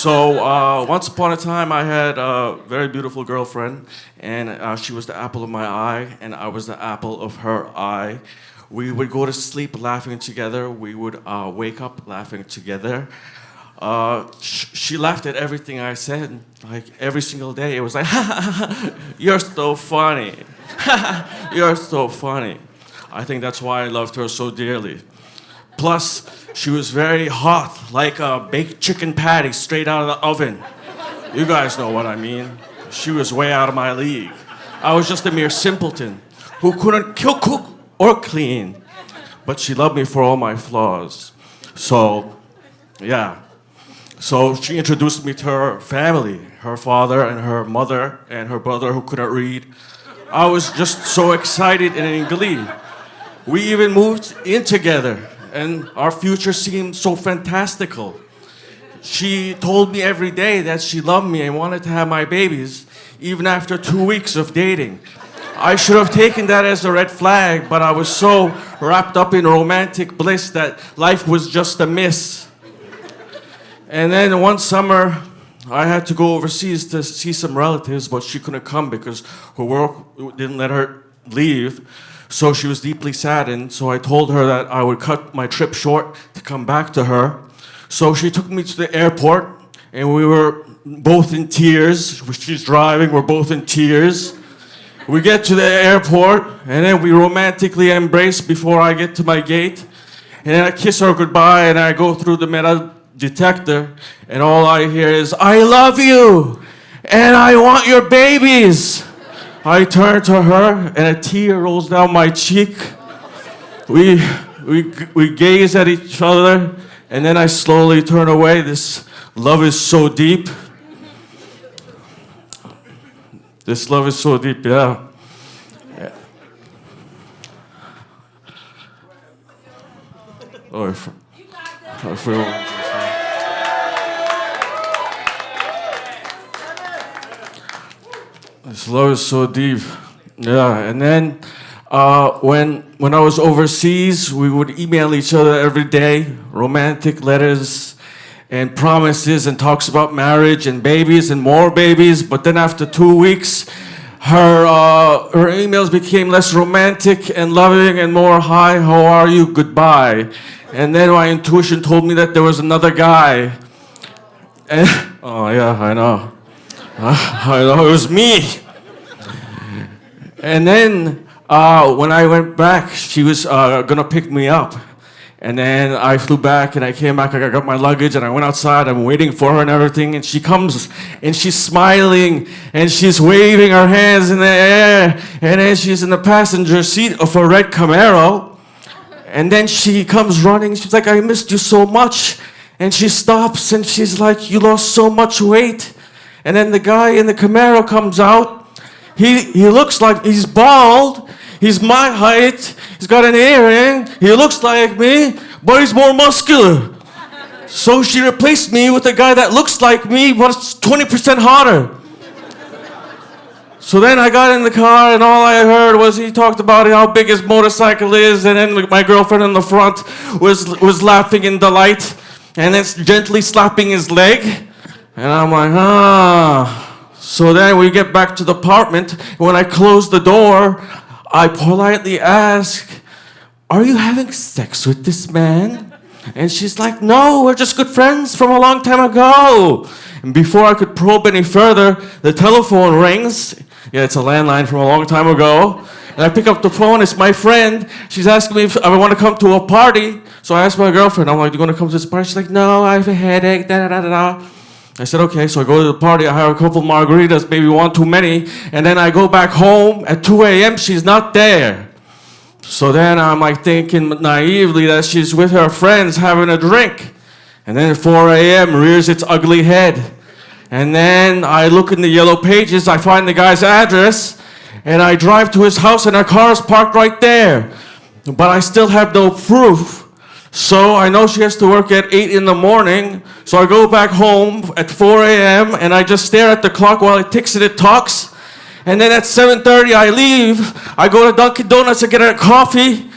Once upon a time, I had a very beautiful girlfriend, and she was the apple of my eye, and I was the apple of her eye. We would go to sleep laughing together. We would wake up laughing together. She laughed at everything I said, like every single day. It was like, "You're so funny. You're so funny." I think that's why I loved her so dearly. Plus, she was very hot, like a baked chicken patty straight out of the oven. You guys know what I mean. She was way out of my league. I was just a mere simpleton who couldn't cook or clean. But she loved me for all my flaws. So, yeah. So she introduced me to her family, her father and her mother and her brother who couldn't read. I was just so excited and in glee. We even moved in together, and our future seemed so fantastical. She told me every day that she loved me and wanted to have my babies, even after 2 weeks of dating. I should have taken that as a red flag, but I was so wrapped up in romantic bliss that life was just a miss. And then one summer, I had to go overseas to see some relatives, but she couldn't come because her work didn't let her leave. So she was deeply saddened, so I told her that I would cut my trip short to come back to her. So she took me to the airport, and we were both in tears. She's driving, we're both in tears. We get to the airport, and then we romantically embrace before I get to my gate. And then I kiss her goodbye, and I go through the metal detector, and all I hear is, "I love you, and I want your babies." I turn to her, and a tear rolls down my cheek. We gaze at each other, and then I slowly turn away. This love is so deep. This love is so deep, yeah. Oh, I feel. This love is so deep. Yeah, and then when I was overseas, we would email each other every day, romantic letters and promises and talks about marriage and babies and more babies. But then after 2 weeks, her emails became less romantic and loving and more, "Hi, how are you? Goodbye." And then my intuition told me that there was another guy. And, oh yeah, I know. I know, it was me. And then when I went back, she was gonna pick me up. And then I flew back and I came back, I got my luggage and I went outside, I'm waiting for her and everything, and she comes and she's smiling and she's waving her hands in the air, and then she's in the passenger seat of a red Camaro. And then she comes running, she's like, "I missed you so much." And she stops and she's like, "You lost so much weight." And then the guy in the Camaro comes out. He looks like he's bald. He's my height. He's got an earring. He looks like me, but he's more muscular. So she replaced me with a guy that looks like me, but it's 20% hotter. So then I got in the car, and all I heard was he talked about how big his motorcycle is, and then my girlfriend in the front was laughing in delight, and then gently slapping his leg. And I'm like, ah. So then we get back to the apartment. When I close the door, I politely ask, "Are you having sex with this man?" And she's like, "No, we're just good friends from a long time ago." And before I could probe any further, the telephone rings. Yeah, it's a landline from a long time ago. And I pick up the phone, it's my friend. She's asking me if I want to come to a party. So I asked my girlfriend, I'm like, "You want to come to this party?" She's like, "No, I have a headache, da-da-da-da-da." I said, okay, so I go to the party, I have a couple margaritas, maybe one too many, and then I go back home at 2 a.m., she's not there. So then I'm like thinking naively that she's with her friends having a drink. And then at 4 a.m. rears its ugly head. And then I look in the yellow pages, I find the guy's address, and I drive to his house and our car is parked right there. But I still have no proof. So I know she has to work at 8 in the morning, so I go back home at 4 a.m. and I just stare at the clock while it ticks and it talks. And then at 7:30 I leave, I go to Dunkin' Donuts to get a coffee,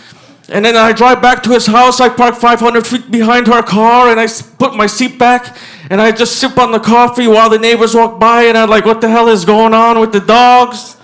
And then I drive back to his house. I park 500 feet behind her car, and I put my seat back, and I just sip on the coffee while the neighbors walk by, and I'm like, what the hell is going on with the dogs?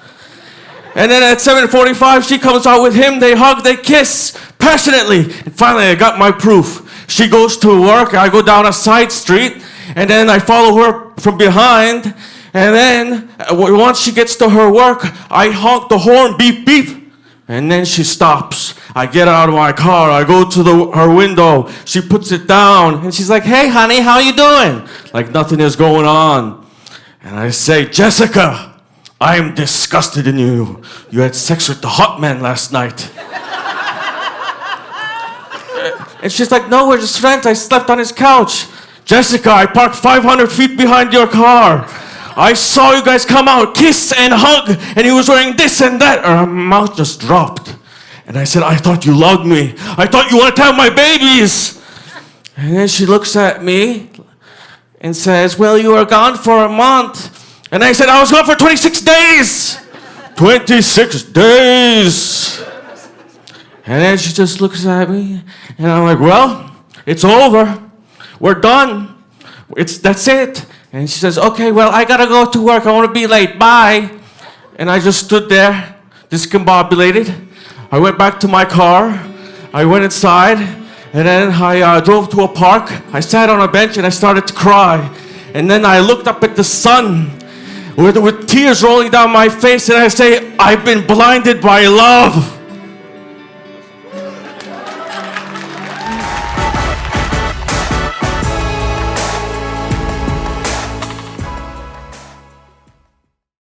And then at 7:45, she comes out with him. They hug, they kiss passionately. And finally, I got my proof. She goes to work. I go down a side street, and then I follow her from behind. And then once she gets to her work, I honk the horn, beep, beep. And then she stops. I get out of my car. I go to her window. She puts it down. And she's like, hey, honey, how you doing? Like nothing is going on. And I say, Jessica, I am disgusted in you. You had sex with the hot man last night. And she's like, no, we're just friends. I slept on his couch. Jessica, I parked 500 feet behind your car. I saw you guys come out, kiss and hug, and he was wearing this and that. Her mouth just dropped. And I said, I thought you loved me. I thought you wanted to have my babies. And then she looks at me and says, well, you were gone for a month. And I said, I was gone for 26 days. 26 days. And then she just looks at me, and I'm like, well, it's over. We're done. That's it. And she says, okay, well, I gotta go to work. I want to be late. Bye. And I just stood there, discombobulated. I went back to my car. I went inside, and then I drove to a park. I sat on a bench, and I started to cry. And then I looked up at the sun with tears rolling down my face, and I say, I've been blinded by love.